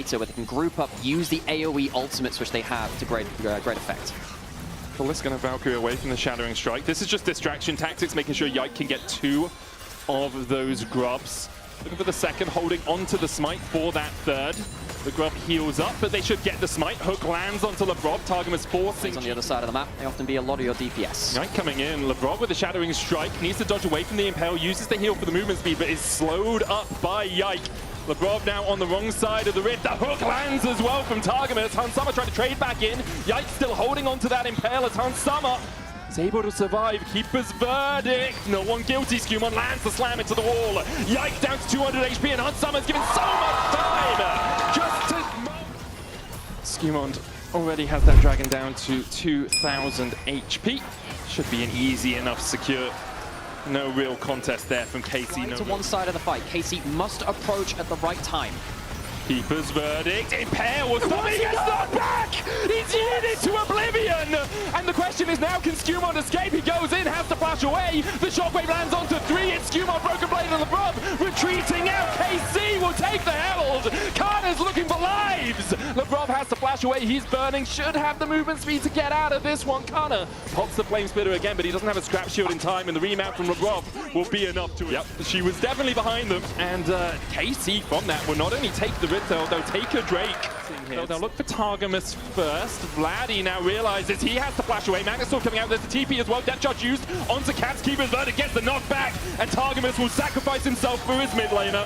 later where they can group up, use the AoE ultimates which they have to great effect. Kalist going to Valkyrie away from the Shattering Strike. This is just distraction tactics, making sure Yike can get 2 of those grubs. Looking for the second, holding onto the smite for that third. The grub heals up, but they should get the smite. Hook lands onto Lavrov. Targum is forcing. On the other side of the map, they often be a lot of your DPS. Yike coming in. Lavrov with the Shattering Strike. Needs to dodge away from the Impale. Uses the heal for the movement speed, but is slowed up by Yike. Lavrov now on the wrong side of the Rift. The hook lands as well from Targum as Hansama trying to trade back in. Yike still holding on to that Impale as Hansama is able to survive. Keeper's verdict. No one guilty. Skumon lands the slam into the wall. Yike down to 200 HP and Hansama's given so much time just to... Skumon already has that dragon down to 2,000 HP. Should be an easy enough secure. No real contest there from KC. To one side of the fight, KC must approach at the right time. Keeper's verdict. Impale was stopping. He gets knocked back. He's yeeted to oblivion. And the question is now, can Skumon escape? He goes in, has to flash away. The shockwave lands onto 3. It's Skumon, Broken Blade and Lavrov retreating out. KC will take the Herald. Kana's looking for lives. Lavrov has to flash away. He's burning. Should have the movement speed to get out of this one. Kana pops the Flame Splitter again, but he doesn't have a scrap shield in time, and the remount from Lavrov will be enough to... Yep, she was definitely behind them. And KC from that will not only take the Rift, they'll take a Drake. So they'll look for Targamas first. Vladdy now realizes he has to flash away. Magnusor coming out. There's the TP as well. Depth charge used onto Caps. Keeper's verdict gets the knockback, and Targamas will sacrifice himself for his mid laner.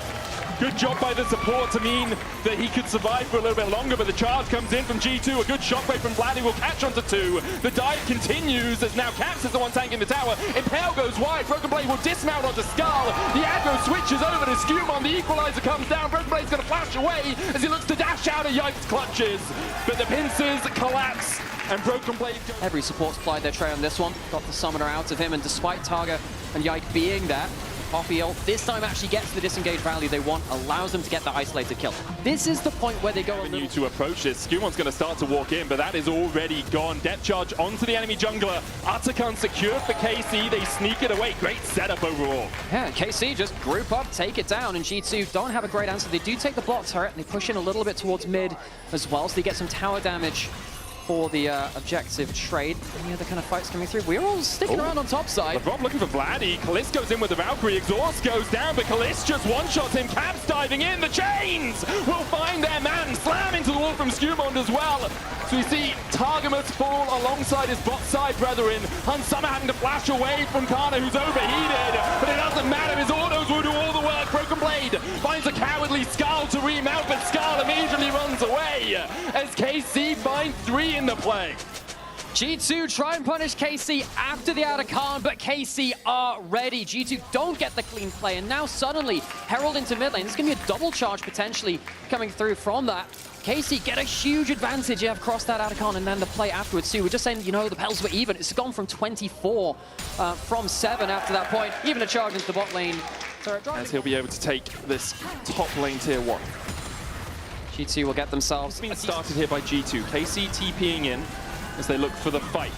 Good job by the support to mean that he could survive for a little bit longer, but the charge comes in from G2. A good shockwave from Vladdy will catch onto 2. The dive continues as now Caps is the one tanking the tower. Impale goes wide. Broken Blade will dismount onto Skull. The aggro switches over to Skumon. The equalizer comes down. Broken Blade's going to flash away as he looks to dash out of Yike's clutches. But the pincers collapse. And Broken Blade... Every support's plied their tray on this one. Got the summoner out of him, and despite Targa and Yike being there, Poppy ult this time actually gets the disengage value they want, allows them to get the isolated kill. This is the point where they go a little... to approach this. Skumon's going to start to walk in, but that is already gone. Depth charge onto the enemy jungler. Atakan secured for KC. They sneak it away. Great setup overall. Yeah, KC just group up, take it down, and G2 don't have a great answer. They do take the bot turret, and they push in a little bit towards mid as well, so they get some tower damage for the objective trade. Any other kind of fights coming through? We're all sticking around on top side. Lavrov looking for Vladdy. Kalist goes in with the Valkyrie. Exhaust goes down, but Kalist just one-shots him. Caps diving in. The chains will find their man. Slam into the wall from Skumon as well. So we see Targamas fall alongside his bot side brethren. Hansama having to flash away from Kana, who's overheated. But it doesn't matter. His autos will do all the work. Broken Blade finds a cowardly Skull to remount, but Skull immediately runs away as KC finds 3 in the play. G2 try and punish KC after the Atakan, but KC are ready. G2 don't get the clean play, and now suddenly Herald into mid lane. There's going to be a double charge potentially coming through from that. KC get a huge advantage across that Atakan, and then the play afterwards too. We're just saying, you know, the Pels were even. It's gone from 24 from 7 after that point. Even a charge into the bot lane. As he'll be able to take this top lane tier 1. G2 will get themselves... Being started here by G2. KC TPing in as they look for the fight.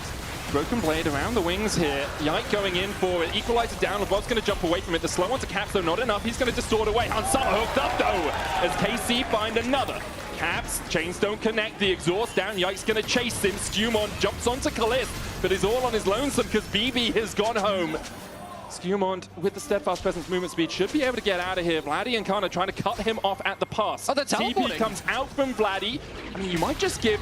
Broken Blade around the wings here. Yike going in for it. Equalizer down. Lavrov's going to jump away from it. The slow onto Caps, though, not enough. He's going to distort away. Hansama hooked up, though, as KC find another. Caps, chains don't connect. The exhaust down. Yike's going to chase him. Skumon jumps onto Kalist, but is all on his lonesome because BB has gone home. Skumon, with the steadfast presence movement speed, should be able to get out of here. Vladdy and Kana trying to cut him off at the pass. Oh, they're teleporting. TP comes out from Vladdy. I mean, you might just give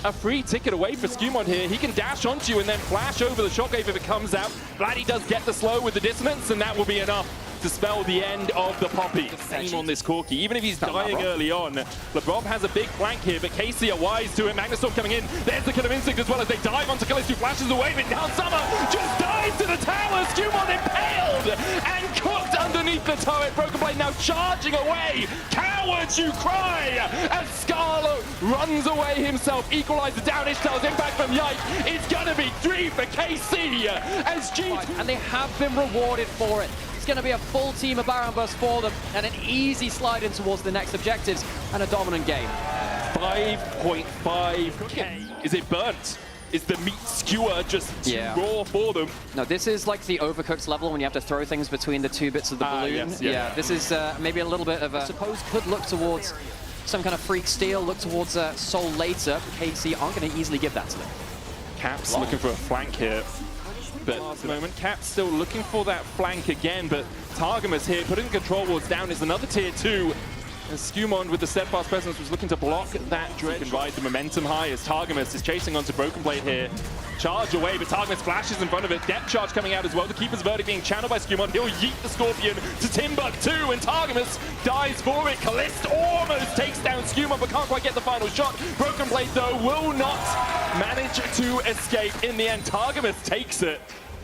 a free ticket away for Skumon here. He can dash onto you and then flash over the shockwave if it comes out. Vladdy does get the slow with the dissonance, and that will be enough to spell the end of the Poppy. Same on this Corki. Even if he's dying early on, Lavrov has a big flank here, but KC are wise to it. Magnusor coming in. There's the Killer Instinct as well as they dive onto Kalist, who flashes away, but now Summer just dives to the tower. Skumon impaled and cooked underneath the turret. Broken Blade now charging away. Cowards, you cry! As Scarlet runs away himself. Equalizer down. Ishtal's impact from Yike. It's gonna be 3 for KC as G2. And they have been rewarded for it. It's going to be a full team of Baron Burst for them, and an easy slide in towards the next objectives, and a dominant game. 5.5k. Is it burnt? Is the meat skewer just raw for them? No, this is like the Overcooked level when you have to throw things between the 2 bits of the balloon. Yes, yeah, this is maybe a little bit of a... I suppose could look towards some kind of freak steal, look towards Soul later. KC aren't going to easily give that to them. Caps looking for a flank here. But at the moment, Caps still looking for that flank again, but Targamas here, putting the control wards down is another tier 2. And Skumond with the steadfast presence was looking to block that dredge and ride the momentum high as Targamas is chasing onto Broken Blade here. Charge away, but Targamas flashes in front of it. Depth charge coming out as well. The keeper's verdict being channeled by Skumond. He'll yeet the Scorpion to Timbuktu, and Targamas dies for it. Kalist almost takes down Skumond, but can't quite get the final shot. Broken Blade, though, will not manage to escape. In the end, Targamas takes it.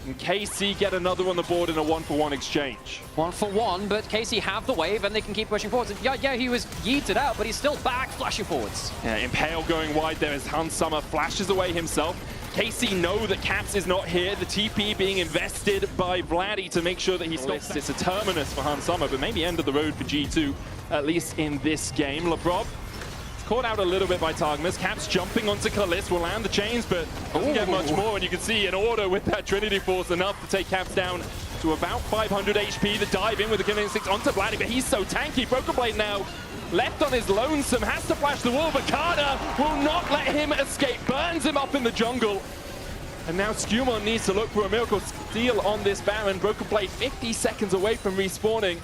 And KC get another on the board in a 1-for-1 exchange. 1-for-1, but KC have the wave and they can keep pushing forwards. Yeah, he was yeeted out, but he's still back, flashing forwards. Yeah, Impale going wide there as Hans Summer flashes away himself. KC know that Caps is not here. The TP being invested by Vladdy to make sure that he stops. It's a terminus for Hans Summer, but maybe end of the road for G2, at least in this game. Labrov caught out a little bit by Targamas. Caps jumping onto Kalist will land the chains, but doesn't get much more. And you can see an order with that Trinity Force enough to take Caps down to about 500 HP. The dive in with the killing instinct onto Vladdy, but he's so tanky. Broken Blade now left on his lonesome, has to flash the wall, but Carter will not let him escape. Burns him up in the jungle. And now Skumon needs to look for a miracle steal on this Baron. Broken Blade 50 seconds away from respawning.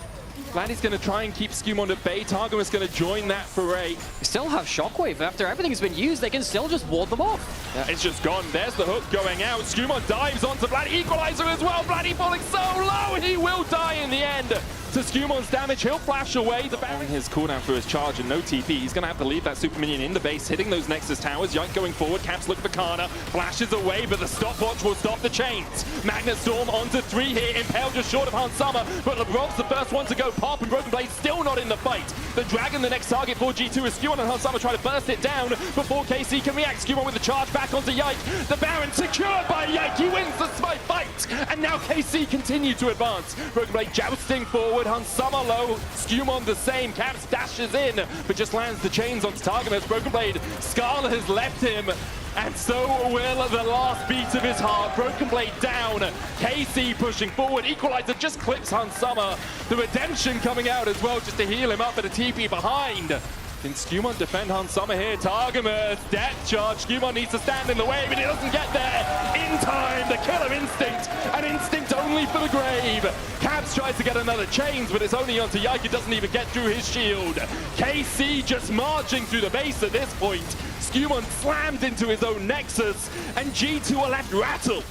Vladdy's going to try and keep Skumon at bay. Targamas going to join that foray. They still have Shockwave. After everything's been used, they can still just ward them off. Yeah, it's just gone. There's the hook going out. Skumon dives onto Vladdy. Equalizer as well. Vladdy falling so low. He will die in the end. To Skumon's damage, he'll flash away. The Baron his cooldown for his charge and no TP. He's going to have to leave that super minion in the base, hitting those Nexus towers. Yike going forward. Caps look for Kana. Flashes away, but the stopwatch will stop the chains. Magnet Storm onto 3 here. Impale just short of Hans Summer, but Lebrov's the first one to go pop, and Broken Blade still not in the fight. The Dragon, the next target for G2, is Skumon, and Hans Summer try to burst it down before KC can react. Skumon with the charge back onto Yike. The Baron secured by Yike. He wins the fight, and now KC continue to advance. Broken Blade jousting forward. Hans Summer low. Skumon the same. Caps dashes in, but just lands the chains onto Targamas. Broken Blade, Scarlet has left him, and so will the last beat of his heart. Broken Blade down. KC pushing forward. Equalizer just clips Hans Summer. The redemption coming out as well just to heal him up, at a TP behind. Can Skumon defend Hans Summer here? Targamas, depth charge. Skumon needs to stand in the way, but he doesn't get there in time. The killer instinct, an instinct only for the grave. Caps tries to get another chains, but it's only onto Yike. It doesn't even get through his shield. KC just marching through the base at this point. Skumon slammed into his own Nexus, and G2 are left rattled.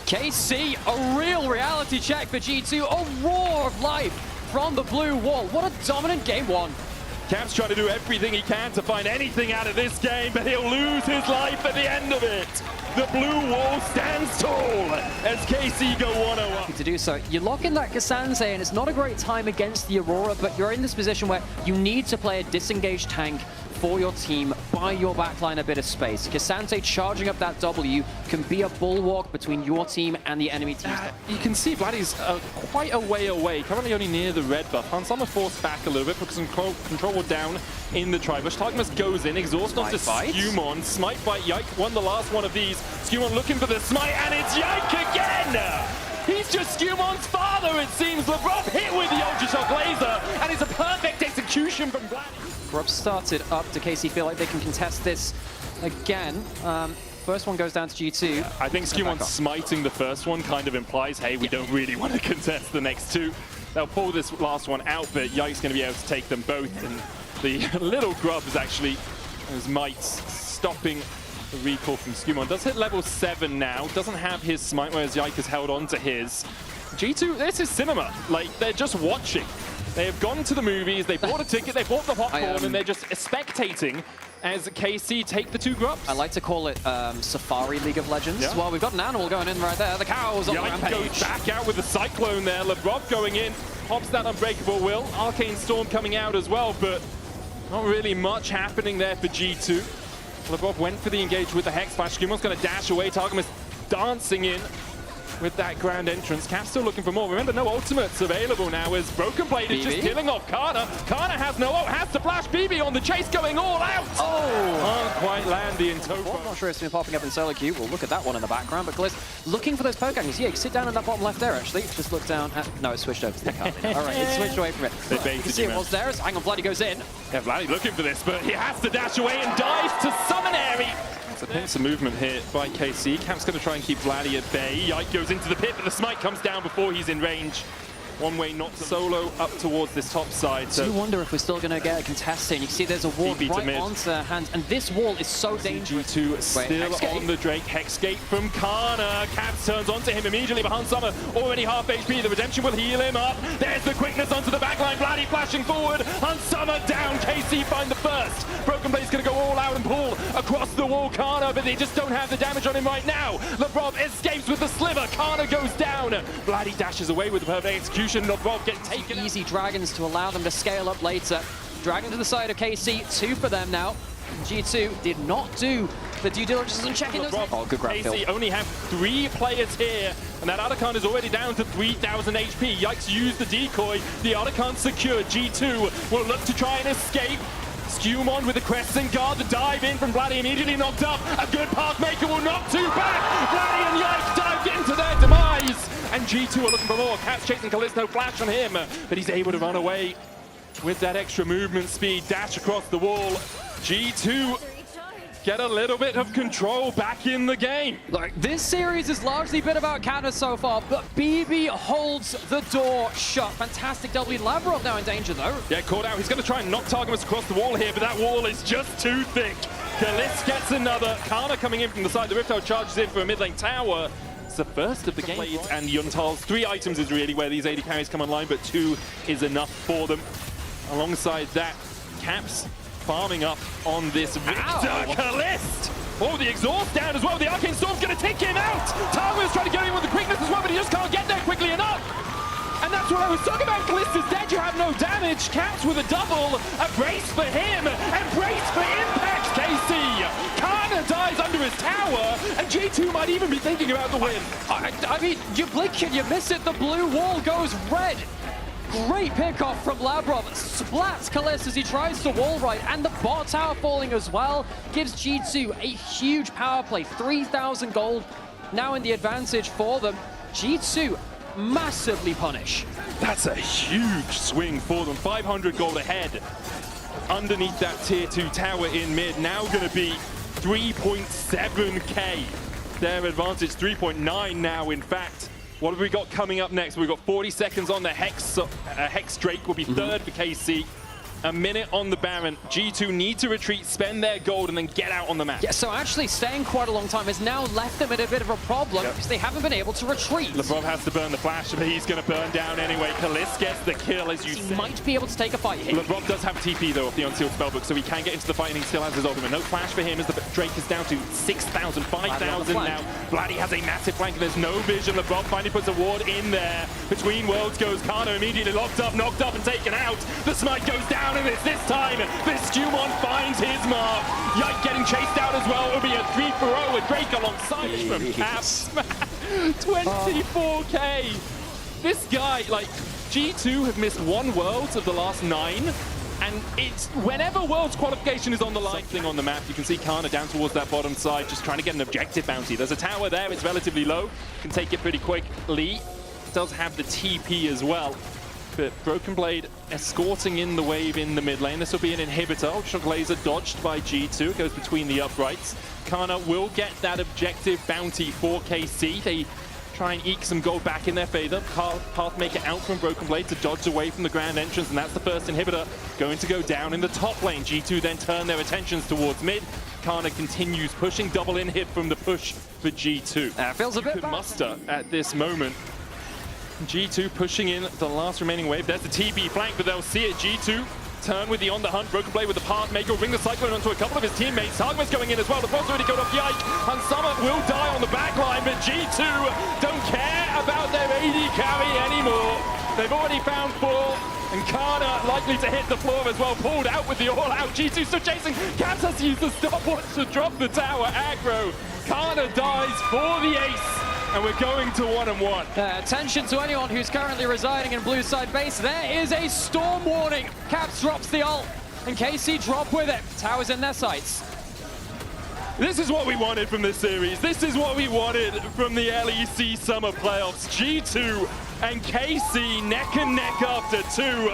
KC, a real reality check for G2. A roar of life from the blue wall. What a dominant game one. Caps trying to do everything he can to find anything out of this game, but he'll lose his life at the end of it. The blue wall stands tall as KC go 1-0 up. To do so, you lock in that Cassandre, and it's not a great time against the Aurora, but you're in this position where you need to play a disengaged tank for your team, buy your backline a bit of space. Cassandre charging up that W can be a bulwark between your team and the enemy team. You can see Vladdy's quite a way away, currently only near the red buff. Hans Summer forced back a little bit, puts some control down in the tribush. Targamas goes in, exhaust onto Skumon. Smite by Yike, won the last one of these. Skumon looking for the smite, and it's Yike again! He's just Skumon's father, it seems. Labrov hit with the Ultra Shock Laser, and it's a perfect execution from Vladdy. Rob started up. Do KC feel like they can contest this again? First one goes down to G2. I think Skumon smiting the first one kind of implies, hey, we don't really want to contest the next two. They'll pull this last one out, but Yike's going to be able to take them both. And the little grub is actually, his mites, stopping the recall from Skumon. Does hit level 7 now, doesn't have his smite, whereas Yike has held on to his. G2, this is cinema. Like, they're just watching. They have gone to the movies, they bought a ticket, they bought the popcorn, and they're just spectating as KC take the 2 grubs. I like to call it Safari League of Legends. Yeah. Well, we've got an animal going in right there. The cows on the rampage. Goes back out with the Cyclone there. Labrov going in, pops that Unbreakable Will. Arcane Storm coming out as well, but not really much happening there for G2. Labrov went for the engage with the Hex Flash. Skumon's going to dash away. Targamas dancing in. with that grand entrance. Caps still looking for more. Remember, no ultimates available now as Broken Blade is just killing off Karna. Karna has no ult, has to flash BB on the chase, going all out. Can't quite land the Intopo. I'm not sure it's been popping up in solo queue. We'll look at that one in the background, but Gliss looking for those poke angles. Yeah, you can sit down in that bottom left there, actually. Just look down at... No, it switched over to the Karmine. All right, it switched away from it. You can see it was there. Hang on, Vladdy goes in. Yeah, Vladdy looking for this, but he has to dash away and dives to Summonary. So pinch of movement here by KC. Camp's going to try and keep Vladdy at bay. Yike goes into the pit, but the smite comes down before he's in range. One way, not solo up towards this top side. So I do wonder if we're still going to get a contest in. You can see there's a wall right onto their hands, and this wall is so dangerous. G2 still on the Drake. Hexgate from Karna. Caps turns onto him immediately behind Summer. Already half HP. The redemption will heal him up. There's the quickness onto the backline. Vladdy flashing forward. And Summer down. KC find the first. Broken Blade's going to go all out and pull across the wall. Karna, but they just don't have the damage on him right now. Lavrov escapes with the sliver. Karna goes down. Vladdy dashes away with the perfect execution. Lavrov getting taken. Easy dragons to allow them to scale up later. Dragon to the side of KC. 2 for them now. G2 did not do the due diligence and checking those. Oh, good grab kill. KC only have 3 players here, and that Otacon is already down to 3,000 HP. Yikes used the decoy. The Otacon secured. G2 will look to try and escape. Skewmon with the crescent guard, the dive in from Vladdy immediately knocked up. A good pathmaker will knock 2 back. Vladdy and Yike dived into their demise. And G2 are looking for more. Caps chasing Callisto, flash on him, but he's able to run away with that extra movement speed, dash across the wall. G2 get a little bit of control back in the game. Look, this series has largely been about Canada so far, but BB holds the door shut. Fantastic W. Lavrov now in danger, though. Yeah, caught out. He's going to try and knock Targamas across the wall here, but that wall is just too thick. Kalis gets another. Karna coming in from the side. The Rift charges in for a mid lane tower. It's the first of the game. And Yuntal's 3 items is really where these AD carries come online, but 2 is enough for them. Alongside that, Caps farming up on this Victor Kalist. Oh, the exhaust down as well. The Arcane Storm's going to take him out. Targamas trying to get in with the quickness as well, but he just can't get there quickly enough. And that's what I was talking about. Kalist is dead. You have no damage. Caps with a double. A brace for him. And brace for Impact, KC. Karna dies under his tower. And G2 might even be thinking about the win. I mean, you blink and you miss it. The blue wall goes red. Great pickoff from Lavrov, splats Kalist as he tries to wall right, and the bot tower falling as well gives G2 a huge power play. 3,000 gold now in the advantage for them. G2 massively punish. That's a huge swing for them. 500 gold ahead underneath that tier 2 tower in mid. Now going to be 3.7k. Their advantage 3.9 now, in fact. What have we got coming up next? We've got 40 seconds on the Hex. Hex Drake will be third for KC. A minute on the Baron. G2 need to retreat, spend their gold, and then get out on the map. Yeah, so actually staying quite a long time has now left them in a bit of a problem because they haven't been able to retreat. Lavrov has to burn the flash, but he's going to burn down anyway. Kalist gets the kill, as you said. He might be able to take a fight here. Lavrov does have a TP, though, off the Unsealed Spellbook, so he can get into the fight, and he still has his ultimate. No flash for him as the Drake is down to 6,000, 5,000 now. Vladdy has a massive flank, and there's no vision. Lavrov finally puts a ward in there. Between worlds goes Karna, immediately locked up, knocked up, and taken out. The smite goes down, and it's this time. This Skewmon finds his mark. Yike getting chased out as well. It'll be a 3-for-0 with Drake alongside from Caps. 24k. This guy, like, G2 have missed 1 Worlds of the last 9. And it's whenever Worlds qualification is on the line thing on the map, you can see Karna down towards that bottom side, just trying to get an objective bounty. There's a tower there, it's relatively low. Can take it pretty quickly. Does have the TP as well. But Broken Blade escorting in the wave in the mid lane. This will be an inhibitor. Ultra Laser dodged by G2. It goes between the uprights. Karna will get that objective bounty for KC. They try and eke some gold back in their favor. Pathmaker out from Broken Blade to dodge away from the grand entrance, and that's the first inhibitor going to go down in the top lane. G2 then turn their attentions towards mid. Karna continues pushing, double inhib from the push for G2. Feels a bit bad. Muster at this moment. G2 pushing in the last remaining wave. There's the TB flank, but they'll see it. G2 turn with the on the hunt. Broken Blade with the Pathmaker will bring the Cyclone onto a couple of his teammates. Targamas going in as well. The boss already got off Yike. And Summer will die on the back line, but G2 don't care about their AD carry anymore. They've already found 4. And Karna likely to hit the floor as well. Pulled out with the all-out. G2 still chasing. Caps has to use the stopwatch to drop the tower aggro. Karna dies for the ace. and we're going to 1-1. Attention to anyone who's currently residing in blue side base. There is a storm warning. Caps drops the ult, and KC drop with it. Towers in their sights. This is what we wanted from this series. This is what we wanted from the LEC Summer Playoffs. G2 and KC neck and neck after 2.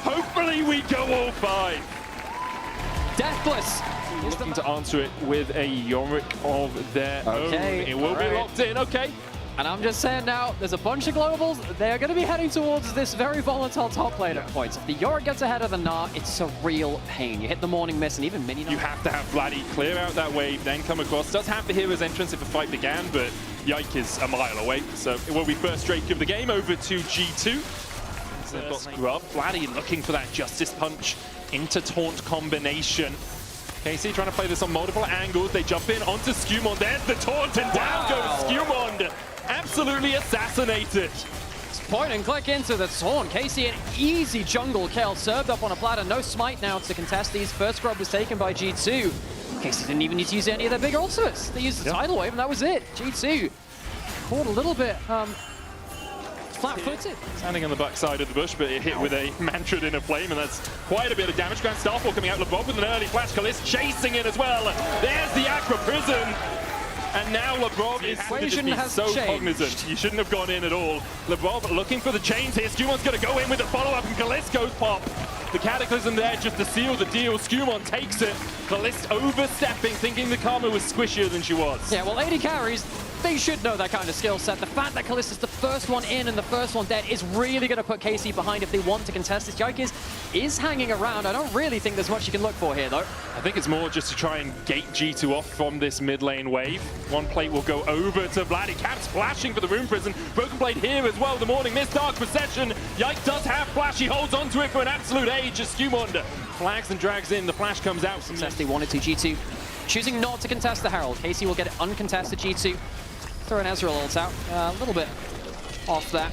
Hopefully we go all 5. Deathless. Looking to answer it with a Yorick of their own. It will be locked in, okay. And I'm just saying now, there's a bunch of globals. They're going to be heading towards this very volatile top lane at points. If the Yorick gets ahead of the Gnar, it's a real pain. You hit the morning mist and even mini. You have to have Vladdy clear out that wave, then come across. Does have the hero's entrance if a fight began, but Yike is a mile away. So it will be first straight of the game over to G2. So they've got Scrub. Vladdy looking for that Justice Punch into Taunt combination. KC trying to play this on multiple angles. They jump in onto Skumond. There's the taunt, and down goes Skumond. Absolutely assassinated. Point and click into the taunt. KC an easy jungle kill. Served up on a platter. No smite now to contest these. First grub was taken by G2. KC didn't even need to use any of their big ultimates. They used the tidal wave, and that was it. G2 caught a little bit flat-footed. Standing on the back side of the bush, but it hit with a Mantra in a flame, and that's quite a bit of damage. Grand Starfall coming out. LeBron with an early flash. Kalist chasing it as well. There's the Aqua Prison. And now LeBron is so cognizant. You shouldn't have gone in at all. LeBron looking for the chains here. Skumond's going to go in with a follow-up, and Kalist goes pop. The Cataclysm there just to seal the deal. Skumond takes it. Kalist overstepping, thinking the Karma was squishier than she was. Yeah, well, 80 carries, they should know that kind of skill set. The fact that Kalist is the first one in and the first one dead is really going to put KC behind if they want to contest this. Yike is hanging around. I don't really think there's much you can look for here, though. I think it's more just to try and gate G2 off from this mid lane wave. One plate will go over to Vladdy. Caps flashing for the Rune Prison. Broken Blade here as well. The Morning Mist, Dark Procession. Yike does have flash. He holds onto it for an absolute age as Skumond flags and drags in. The flash comes out. Success they wanted to. G2 choosing not to contest the Herald. KC will get it uncontested. G2 throw an Ezreal ult out. A little bit off that.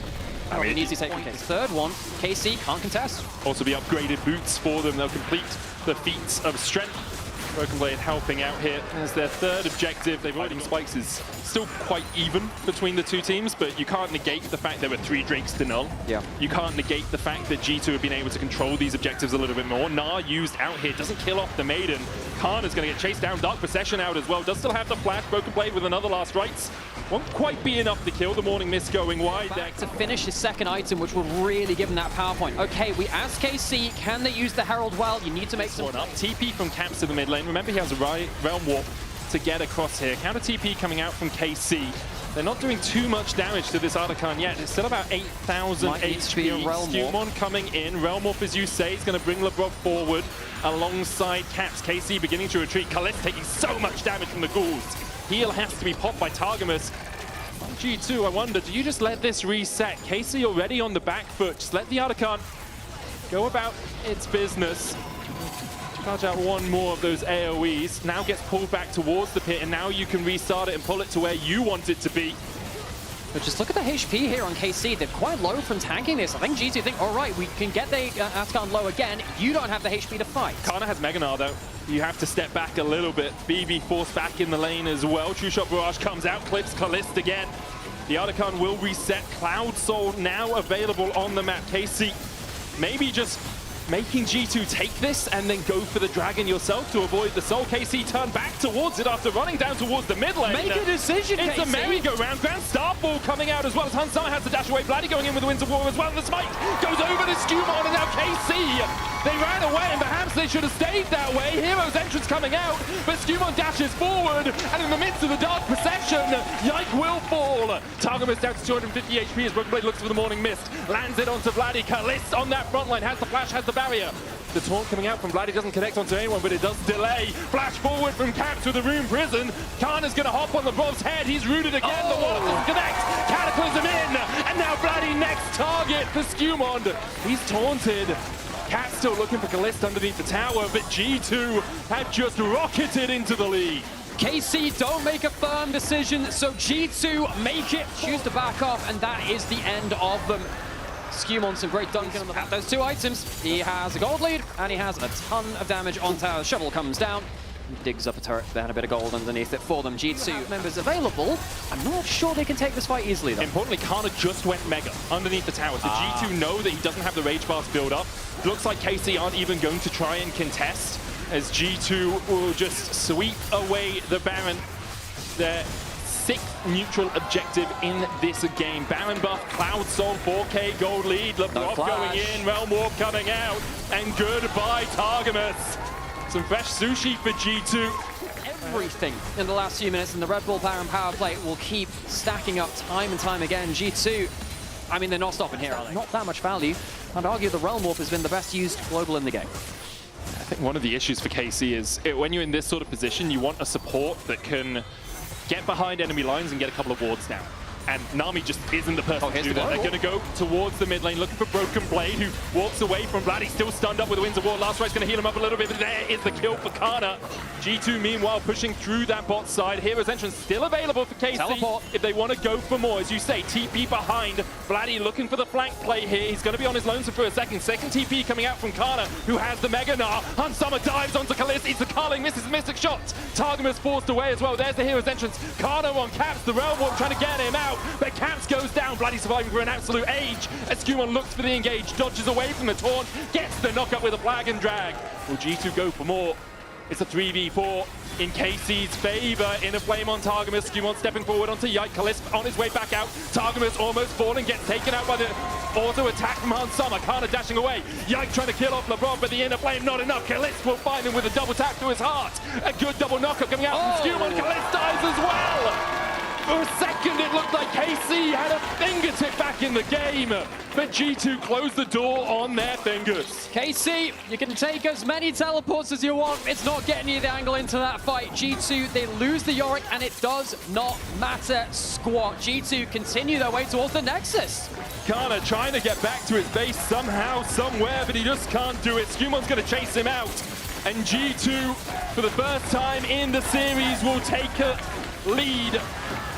I mean, easy take. Okay, third one. KC can't contest. Also the upgraded boots for them. They'll complete the feats of strength. Broken Blade helping out here as their third objective. They've already spikes is still quite even between the two teams, but you can't negate the fact there were 3 Drakes to null. Yeah. You can't negate the fact that G2 have been able to control these objectives a little bit more. Gnar used out here, doesn't kill off the Maiden. Khan is going to get chased down. Dark Procession out as well. Does still have the flash. Broken Blade with another last rites. Won't quite be enough to kill. The Morning Mist going wide there. To finish his second item, which will really give him that power point. Okay, we asked KC, can they use the Herald well? You need to make some... up. TP from Caps to the mid lane. Remember, he has a Realm Warp to get across here. Counter TP coming out from KC. They're not doing too much damage to this Artican yet. It's still about 8,000 HP. Skumond coming in. Realm Warp, as you say, is going to bring LeBron forward alongside Caps. KC beginning to retreat. Kalist taking so much damage from the ghouls. Heal has to be popped by Targamas. G2, I wonder, do you just let this reset? KC already on the back foot. Just let the Artican go about its business. Charge out one more of those AoEs. Now gets pulled back towards the pit, and now you can restart it and pull it to where you want it to be. But just look at the HP here on KC. They're quite low from tanking this. I think G2 think, all right, we can get the Artican low again. You don't have the HP to fight. Kana has Mega Gnar, though. You have to step back a little bit. BB forced back in the lane as well. True Shot Barrage comes out, clips Kalist again. The Artican will reset. Cloud Soul now available on the map. KC maybe just making G2 take this and then go for the dragon yourself to avoid the soul. KC turn back towards it after running down towards the mid lane. Make a decision, It's KC. a merry-go-round. Grand Starfall coming out as well as Hansama has to dash away. Vladdy going in with the Winds of War as well. The smite goes over to Skumond, and now KC. They ran away, and perhaps they should have stayed that way. Hero's entrance coming out, but Skumond dashes forward, and in the midst of the Dark Procession, Yike will fall. Targamas down to 250 HP as Broken Blade looks for the Morning Mist. Lands it onto Vladdy. Kalist on that front line has the flash, has the barrier. The taunt coming out from Vladdy doesn't connect onto anyone, but it does delay. Flash forward from Caps with the Rune Prison. Kana's going to hop on the Bob's head. He's rooted again. The wall doesn't connect. Cataclysm in. And now Vladdy next target for Skumond. He's taunted. Cat still looking for Kalist underneath the tower, but G2 have just rocketed into the lead. KC don't make a firm decision, so G2 make it. Choose to back off, and that is the end of them. Skumond, some great dunking on the back. Those 2 items. He has a gold lead, and he has a ton of damage on tower. Shovel comes down. digs up a turret and a bit of gold underneath it for them. G2 members available. I'm not sure they can take this fight easily, though. Importantly, Kana just went mega underneath the tower, so G2 know that he doesn't have the rage bars build up. Looks like KC aren't even going to try and contest, as G2 will just sweep away the Baron. Their 6th neutral objective in this game. Baron buff, Cloud Soul, 4K gold lead, Labrov going in, Realm Warp coming out, and goodbye Targamas. Some fresh sushi for G2. Everything in the last few minutes in the Red Bull Baron power play will keep stacking up time and time again. G2, I mean, they're not stopping here, are they? Not that much value. I'd argue the Realm Warp has been the best used global in the game. I think one of the issues for KC is when you're in this sort of position, you want a support that can get behind enemy lines and get a couple of wards down. And Nami just isn't the person to do that. They're going to go towards the mid lane, looking for Broken Blade, who walks away from Vlad. He's still stunned up with the Winds of War. Last Right's going to heal him up a little bit, but there is the kill for Kana. G2, meanwhile, pushing through that bot side. Hero's Entrance still available for KC. Teleport. If they want to go for more. As you say, TP behind. Vladdy looking for the flank play here. He's going to be on his lonesome for a second. Second TP coming out from Kana, who has the Mega Gnar. Hunsummer dives onto Kalista. It's the Carling, misses the mystic shot. Targamas forced away as well. There's the Hero's Entrance. Kana on Caps. The Realm Warp trying to get him out, but Caps goes down. Vladdy surviving for an absolute age. As Skumon looks for the engage, dodges away from the taunt, gets the knock up with a flag and drag. Will G2 go for more? It's a 3v4 in KC's favor. In a flame on Targamas. Skumon stepping forward onto Yike. Kalista on his way back out. Targamas almost falling, gets taken out by the auto attack from Hansama. Kana dashing away. Yike trying to kill off LeBron, but the inner flame not enough. Kalista will find him with a double tap to his heart. A good double knockup coming out from Skumon. Kalista dies as well. For a second, it looked like KC had a fingertip back in the game, but G2 closed the door on their fingers. KC, you can take as many teleports as you want. It's not getting you the angle into that fight. G2, they lose the Yorick, and it does not matter squat. G2 continue their way towards the Nexus. Kana trying to get back to his base somehow, somewhere, but he just can't do it. Skumon's going to chase him out, and G2, for the first time in the series, will take a lead.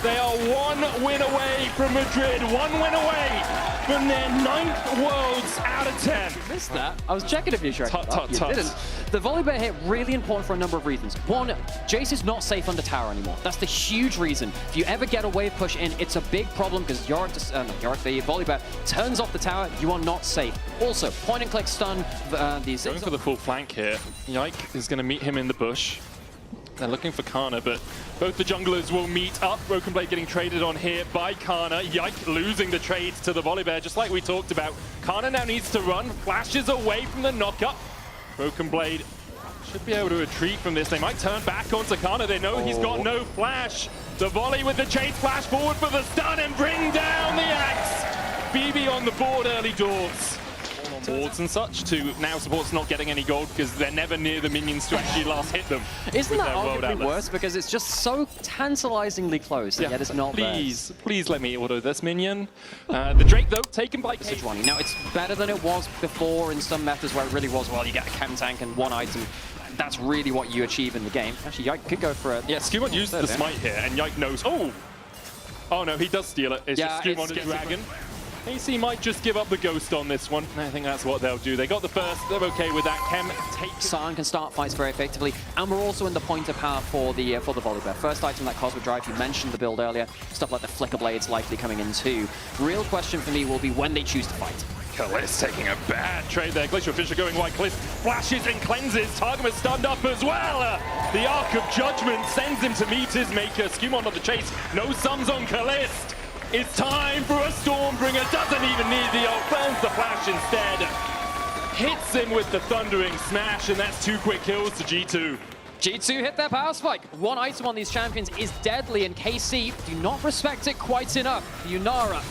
They are 1 win away from Madrid, 1 win away from their 9th Worlds out of 10. You missed that. I was checking if you sure. Tut. Didn't. The volley bear hit really important for a number of reasons. One, Jace is not safe under tower anymore. That's the huge reason. If you ever get a wave push in, it's a big problem because Yorick, the volley bear, turns off the tower. You are not safe. Also, point and click stun. Going for the full flank here. Yike is going to meet him in the bush. They're looking for Kana, but both the junglers will meet up. Broken Blade getting traded on here by Kana. Yike losing the trades to the volley bear, just like we talked about. Kana now needs to run, flashes away from the knockup. Broken Blade should be able to retreat from this. They might turn back onto Kana. They know he's got no flash. The volley with the chase flash forward for the stun and bring down the axe. BB on the board early doors. Wards and such to now support's not getting any gold because they're never near the minions to actually last hit them. Isn't that arguably worse because it's just so tantalizingly close and yet it's not Please let me auto this minion. The Drake though taken by KC. Now it's better than it was before in some methods where it really was, well, you get a chem tank and one item. That's really what you achieve in the game. Actually, Yike could go for it. Yeah, Skumon used the smite here and Yike knows. Oh no, he does steal it. It's just Skumon and Dragon. KC might just give up the ghost on this one. I think that's what they'll do. They got the first, they're okay with that. Chem take. San can start fights very effectively, and we're also in the point of power for the volley bear. First item, that Cosmic Drive, you mentioned the build earlier. Stuff like the Flicker Blades likely coming in too. Real question for me will be when they choose to fight. Kalista taking a bad trade there. Glacial Fisher going wide. Kalista flashes and cleanses. Targamas stunned up as well. The Arc of Judgment sends him to meet his maker. Skumon on the chase. No sums on Kalista. It's time for a Stormbringer, doesn't even need the ult, burns the flash instead. Hits him with the Thundering Smash, and that's 2 quick kills to G2. G2 hit their power spike. One item on these champions is deadly, and KC do not respect it quite enough. Yunara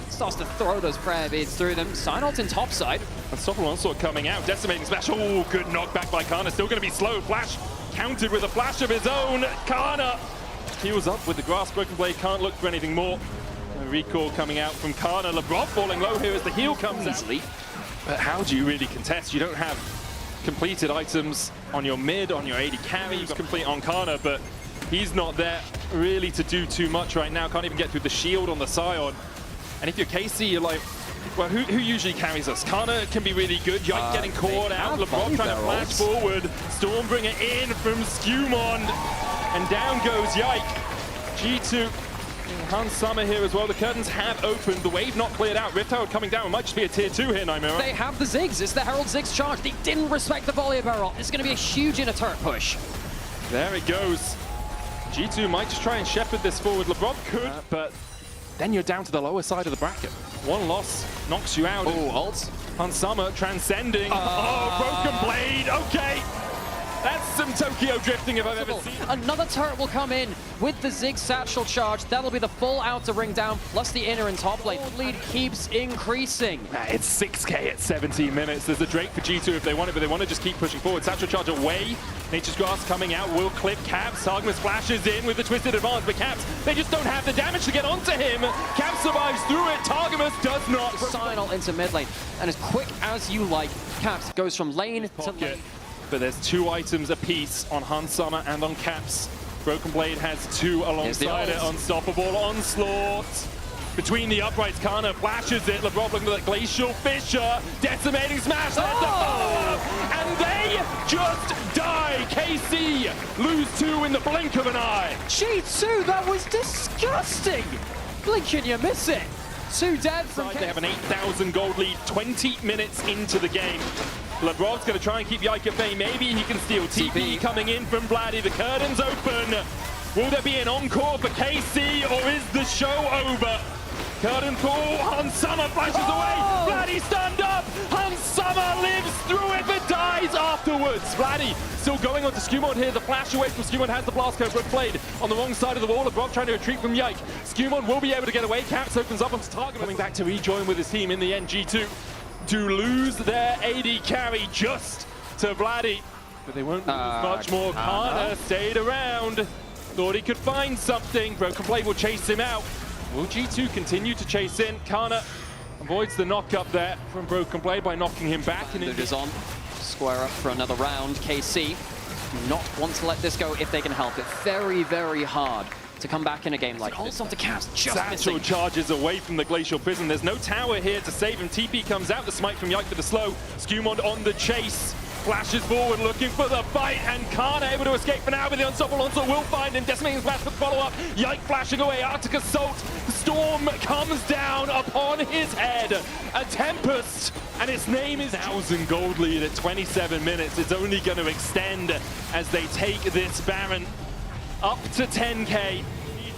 starts to throw those prayer beads through them. Synod's in topside. Unstoppable Onslaught coming out, decimating smash. Oh, good knockback by Kana, still going to be slow. Flash countered with a flash of his own. Kana heals up with the Grasp. Broken Blade can't look for anything more. A recall coming out from Kana. Labrov falling low here as the heal comes easily. But how do you really contest? You don't have completed items on your mid, on your AD carry. You've got complete on Kana, but he's not there really to do too much right now. Can't even get through the shield on the Scion. And if you're KC, you're like, well, who usually carries us? Kana can be really good. Yike getting caught out. LeBron trying to flash forward. Stormbringer in from Skewmon. And down goes Yike. G2 Hans Summer here as well. The curtains have opened. The wave not cleared out. Rift Herald coming down. It might just be a tier 2 here, Nymira. They have the Ziggs. It's the Herald Ziggs charge. They didn't respect the volley barrel. It's going to be a huge inner turret push. There it goes. G2 might just try and shepherd this forward. LeBron could, but then you're down to the lower side of the bracket. One loss knocks you out. Oh, ult. Hans Summer transcending. Oh, broken blade. Okay. That's some Tokyo drifting if I've ever seen. Another turret will come in with the Ziggs satchel charge. That'll be the full outer ring down, plus the inner and top lane. Lead keeps increasing. It's 6k at 17 minutes. There's a Drake for G2 if they want it, but they want to just keep pushing forward. Satchel charge away. Nature's Grass coming out will clip Caps. Targamas flashes in with the twisted advance, but Caps, they just don't have the damage to get onto him. Caps survives through it. Targamas does not. Sign ult into mid lane, and as quick as you like, Caps goes from lane to lane. But there's 2 items apiece on Hans Summer and on Caps. Broken Blade has 2 alongside it. Unstoppable onslaught. Between the uprights, Kana flashes it. LeBron looking at Glacial Fissure. Decimating smash. There's the follow-up. And they just die. KC lose 2 in the blink of an eye. G2, that was disgusting. Blink and you miss it. 2 dead from They have an 8,000 gold lead 20 minutes into the game. LeBron's going to try and keep Yike at bay. Maybe he can steal TP coming in from Vladdy. The curtain's open. Will there be an encore for KC or is the show over? Curtain call. Hans Summer flashes away. Vladdy stand up. Hans Summer lives through it but dies afterwards. Vladdy still going on to Skewmon here. The flash away from Skewmon has the blast code. Brook Blade on the wrong side of the wall. LeBron trying to retreat from Yike. Skewmon will be able to get away. Caps opens up onto target. Coming back to rejoin with his team in the end. G2 to lose their AD carry just to Vladdy. But they won't lose much more. Kana stayed around. Thought he could find something. Broken Blade will chase him out. Will G2 continue to chase in? Kana avoids the knock up there from Broken Blade by knocking him back. And it is on. Square up for another round. KC do not want to let this go if they can help it. Very, very hard to come back in a game like this. Onto Caps, just Satchel missing. charges away from the Glacial Prison. There's no tower here to save him. TP comes out. The smite from Yike for the slow. Skewmon on the chase. Flashes forward looking for the fight, and Kana able to escape for now, but the unstoppable onslaught will find him. Decimating splash for the follow-up. Yike flashing away. Arctic Assault. Storm comes down upon his head. A Tempest, and its name is 1,000 gold lead at 27 minutes. It's only going to extend as they take this Baron up to 10k.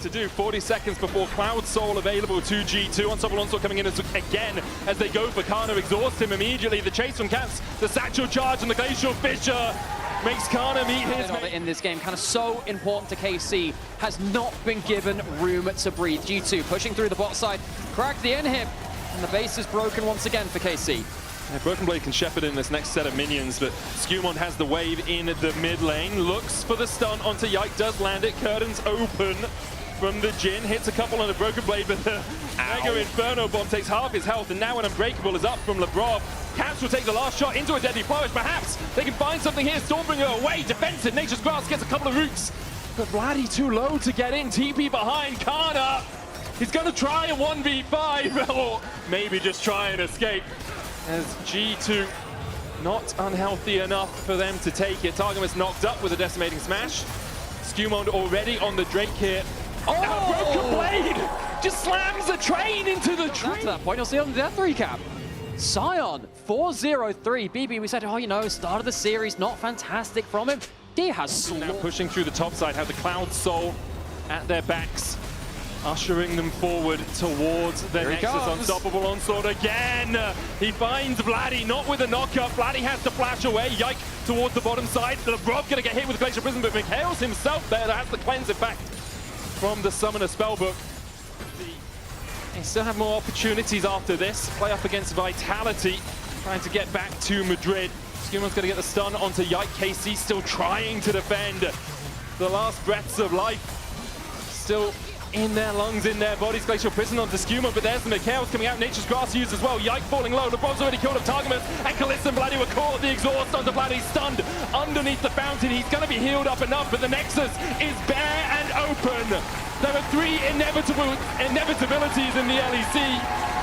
To do 40 seconds before Cloud Soul available to G2. Unstoppable onslaught coming in again as they go for Kana, exhaust him immediately. The chase from Caps, the satchel charge, and the Glacial Fissure makes Kana meet his mate. In this game, kind of so important to KC, has not been given room to breathe. G2 pushing through the bot side, crack the inhib, and the base is broken once again for KC. Yeah, Broken Blade can shepherd in this next set of minions, but Skewmon has the wave in the mid lane, looks for the stun onto Yike, does land it, curtains open from the Jhin, hits a couple on the Broken Blade, but the Mega Inferno Bomb takes half his health, and now an Unbreakable is up from LeBron. Caps will take the last shot into a deadly flourish. Perhaps they can find something here. Stormbringer away, defensive. Nature's Grass gets a couple of roots, but Vladdy too low to get in. TP behind Kana. He's going to try a 1v5, or maybe just try and escape, as G2 not unhealthy enough for them to take it. Targamas knocked up with a decimating smash. Skewmon already on the Drake here. Oh! Broken Blade just slams a train into the tree. To that point, you'll see on the death recap. Sion, 4-0-3. BB, we said, oh, you know, start of the series, not fantastic from him. He has now pushing through the top side, have the Cloud Soul at their backs, ushering them forward towards their Nexus. Unstoppable onslaught again. He finds Vladdy, not with a knockup. Vladdy has to flash away. Yike towards the bottom side. LeBron gonna get hit with the Glacial Prison, but Mikhail's himself there that has the cleanse effect from the Summoner Spellbook. They still have more opportunities after this. Play up against Vitality, trying to get back to Madrid. Skewmon's going to get the stun onto Yike. KC still trying to defend the last breaths of life. Still in their lungs, in their bodies. Glacial Prison onto Skuma, but there's the chaos coming out. Nature's Grass used as well. Yike falling low. LeBron's already killed Targamas, and Kalista and Bloody were caught. The exhaust onto Bloody, stunned underneath the fountain. He's going to be healed up enough, but the Nexus is bare and open. There are three inevitabilities in the LEC.